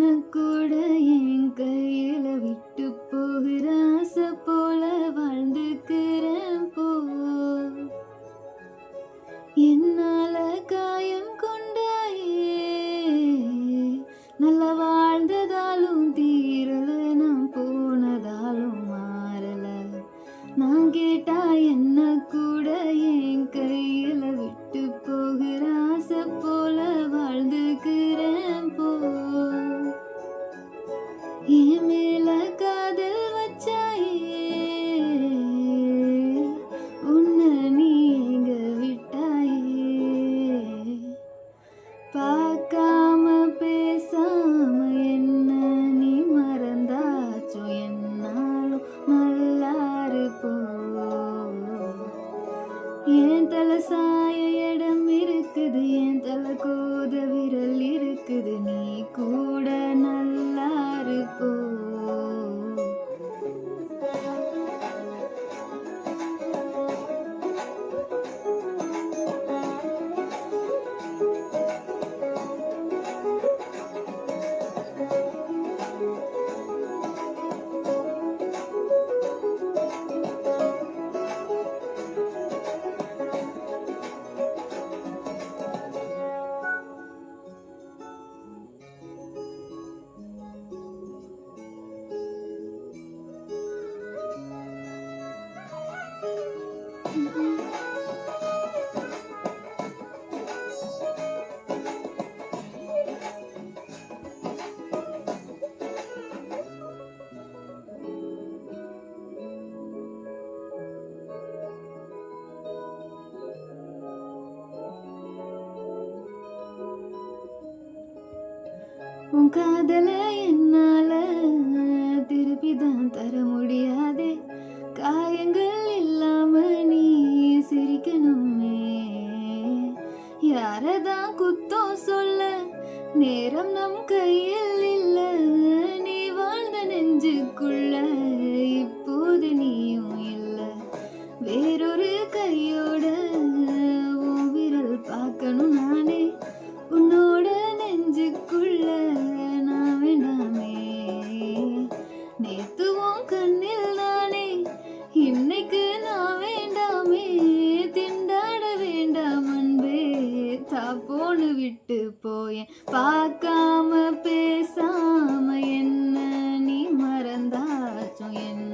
என்ன கூட என் கையில விட்டு போகிற ஆசை போல வாழ்ந்துக்கிறேன் போ. என்னால காயம் கொண்டாயே, நல்லா வாழ்ந்ததாலும் தீரல, நான் போனதாலும் மாறல. நான் கேட்டா என்ன கூட என் கையில விட்டு போகிற ஆசை போல வாழ்ந்துக்கிறேன் போ. என் மேல காதல் வச்சாயே, உன்னை நீ எங்க விட்டாயே. பார்க்காம பேசாம என்ன நீ மறந்தாச்சும் என்னாலும் நல்லா இருப்போ. என் தலை சாய இடம் இருக்குது, என் தலை கோத விரல் இருக்குது, நீ கூட நல்லா இருப்போ. உன் காதல என்னால திருப்பி தான் தர முடியாதே. காயங்கள் இல்லாம நீ சிரிக்கணுமே. யாரதான் குத்தம் சொல்ல, நேரம் நம் கையில் இல்ல. நீ வாழ்ந்த நெஞ்சுக்குள்ள இப்போது நீயும் இல்ல. வேறொரு கையோட உன் விரல் பார்க்கணும் நானே. உன்னோட நெஞ்சுக்குள்ள நான் வேண்டாமே. நேத்து உன் கண்ணில் நானே, இன்னைக்கு நான் வேண்டாமே. திண்டாட வேண்டாம் அன்பே, தாப்போன்னு விட்டு போயேன். பார்க்காம பேசாம என்ன நீ மறந்தாச்சும் என்ன